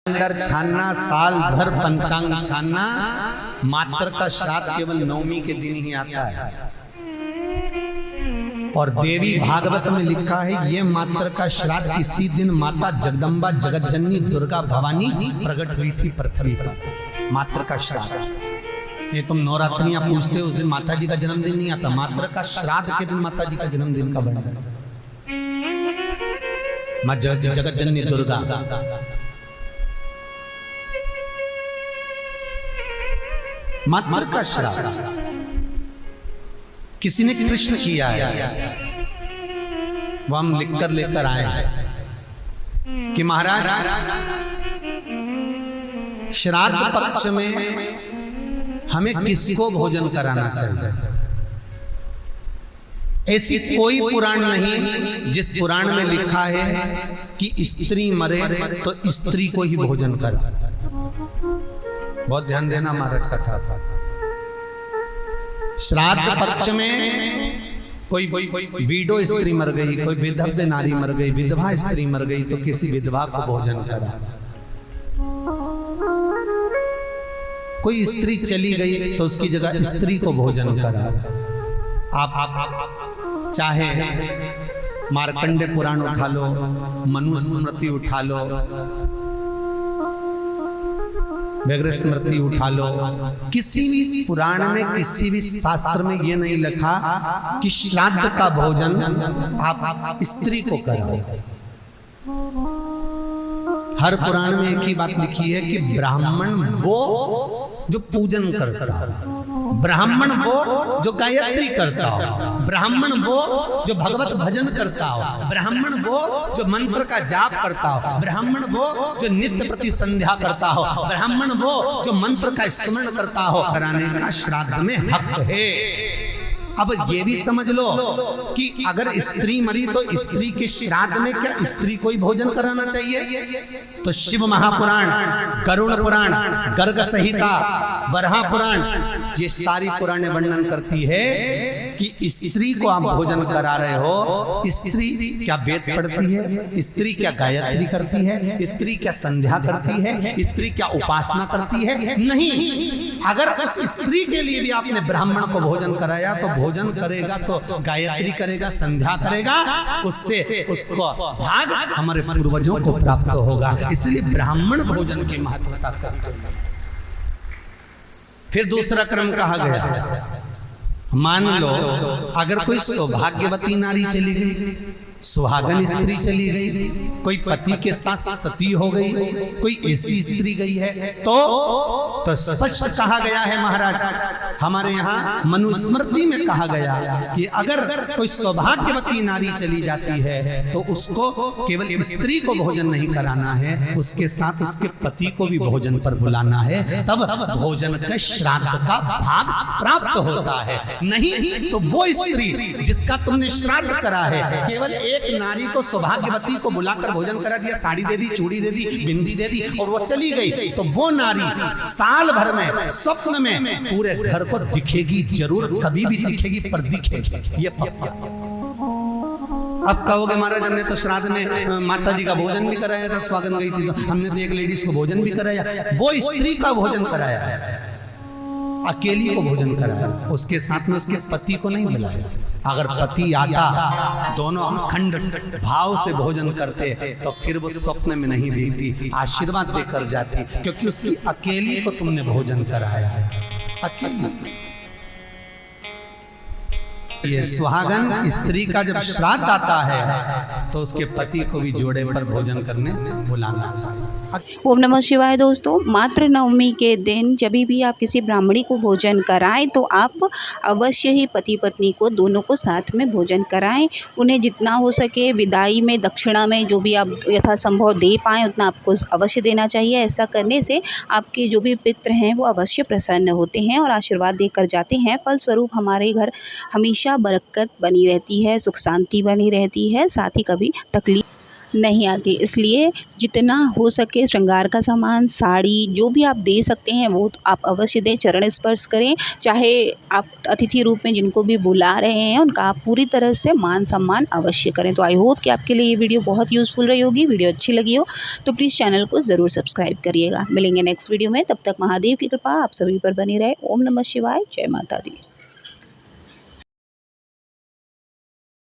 Calendar छानना, साल भर पंचांग छानना, मात्र का श्राद्ध केवल नवमी के दिन ही आता है। और देवी भागवत में लिखा है ये मात्र का श्राद्ध इसी दिन माता जगदम्बा जगत जननी दुर्गा भवानी प्रकट हुई थी पृथ्वी पर। मात्र का श्राद्ध, ये तुम नवरात्रियां पूछते हो, उस दिन माता जी का जन्मदिन नहीं आता, मात्र का श्राद्ध के दिन माता जी का जन्मदिन का बना मां जगत जननी दुर्गा। मात्र का श्राद्ध किसी ने कृष्ण किया है, वो हम लिखकर लेकर आए हैं कि महाराज श्राद्ध पक्ष में हमें किसको भोजन कराना चाहिए। ऐसी कोई पुराण नहीं जिस पुराण में लिखा है कि स्त्री मरे तो स्त्री को ही भोजन करा। बहुत ध्यान देना महाराज कथा था। श्राद्ध पक्ष में कोई विडो स्त्री मर गई, कोई विधव्य नारी मर गई, विधवा स्त्री मर गई तो किसी विधवा को भोजन करा। कोई स्त्री चली गई तो उसकी जगह स्त्री को भोजन करा। आप चाहे मार्कंडे पुराण उठा लो, मनुस्मृति उठा लो, व्याघ्र स्मृति उठा लो, किसी भी पुराण में किसी भी शास्त्र में यह नहीं लिखा कि श्राद्ध का भोजन आप स्त्री को कराओ। हर पुराण में एक ही बात लिखी है कि ब्राह्मण वो जो पूजन करता है, ब्राह्मण वो जो गायत्री करता हो, ब्राह्मण वो जो भगवत भजन करता हो, ब्राह्मण वो जो मंत्र का जाप करता हो, ब्राह्मण वो जो नित्य प्रति संध्या करता हो, ब्राह्मण वो जो मंत्र का स्मरण करता हो, कराने का श्राद्ध में हक है। अब ये भी समझ लो कि अगर स्त्री मरी तो स्त्री के श्राद्ध में क्या स्त्री को ही भोजन कराना चाहिए? तो शिव महापुराण, गरुड़ पुराण, गर्ग संहिता, बरहा पुराण, ये सारी पुराणें वर्णन करती है कि स्त्री को आप भोजन करा रहे हो। स्त्री क्या वेद पढ़ती है? स्त्री क्या गायत्री करती है? स्त्री क्या संध्या करती है? स्त्री क्या उपासना करती है? नहीं। अगर उस स्त्री के लिए भी आपने ब्राह्मण को भोजन कराया तो भोजन करेगा तो गायत्री करेगा, संध्या करेगा, उससे उसको भाग हमारे पूर्वजों को प्राप्त होगा। इसलिए ब्राह्मण भोजन की महत्वता करते हैं। फिर दूसरा क्रम कहा गया, मान लो अगर कोई सौभाग्यवती नारी चली गई, सुहागन स्त्री चली गई, कोई पति के साथ सती हो गई, कोई ऐसी स्त्री गई है तो स्पष्ट कहा गया है महाराज, हमारे यहाँ मनुस्मृति में कहा गया कि अगर कोई सौभाग्यवती नारी चली जाती है तो उसको केवल स्त्री को भोजन नहीं कराना है, उसके साथ उसके पति को भी भोजन पर बुलाना है, तब भोजन के श्राद्ध का भाग प्राप्त होता है। नहीं तो वो स्त्री जिसका तुमने श्राद्ध करा है, केवल एक नारी को सौभाग्यवती को बुलाकर भोजन करा दिया, साड़ी दे दी, चूड़ी दे दी, बिंदी दे दी और वो चली गई, तो वो नारी साल भर में स्वप्न में पूरे घर को दिखेगी जरूर, कभी भी दिखेगी पर दिखेगी, ये पक्का। अब कहोगे महाराज हमने तो श्राद्ध में माता जी का भोजन भी कराया था, स्वागन गई थी तो हमने तो एक लेडीज को भोजन भी कराया। वो स्त्री का भोजन कराया, अकेली को भोजन कराया, उसके साथ में उसके पति को नहीं बुलाया। अगर पति आता, दोनों अखंड भाव से भोजन करते तो फिर वो स्वप्न में नहीं देखती, आशीर्वाद देकर जाती, क्योंकि उसकी अकेली को तुमने भोजन कराया है, अकेली। ये सुहागन स्त्री का जब श्राद्ध आता है तो उसके पति को भी जोड़े पर भोजन करने बुलाना चाहिए। ओम नमः शिवाय। दोस्तों, मात्र नवमी के दिन जब भी आप किसी ब्राह्मणी को भोजन कराएं तो आप अवश्य ही पति पत्नी को दोनों को साथ में भोजन कराएं। उन्हें जितना हो सके विदाई में, दक्षिणा में जो भी आप यथासंभव दे पाएँ उतना आपको अवश्य देना चाहिए। ऐसा करने से आपके जो भी पितृ हैं वो अवश्य प्रसन्न होते हैं और आशीर्वाद देकर जाते हैं। फलस्वरूप हमारे घर हमेशा बरकत बनी रहती है, सुख शांति बनी रहती है, साथ ही कभी तकलीफ नहीं आती। इसलिए जितना हो सके श्रृंगार का सामान, साड़ी जो भी आप दे सकते हैं वो आप अवश्य दें, चरण स्पर्श करें। चाहे आप अतिथि रूप में जिनको भी बुला रहे हैं उनका आप पूरी तरह से मान सम्मान अवश्य करें। तो आई होप कि आपके लिए ये वीडियो बहुत यूज़फुल रही होगी। वीडियो अच्छी लगी हो तो प्लीज़ चैनल को ज़रूर सब्सक्राइब करिएगा। मिलेंगे नेक्स्ट वीडियो में, तब तक महादेव की कृपा आप सभी पर बनी रहे। ओम नमः शिवाय, जय माता दी।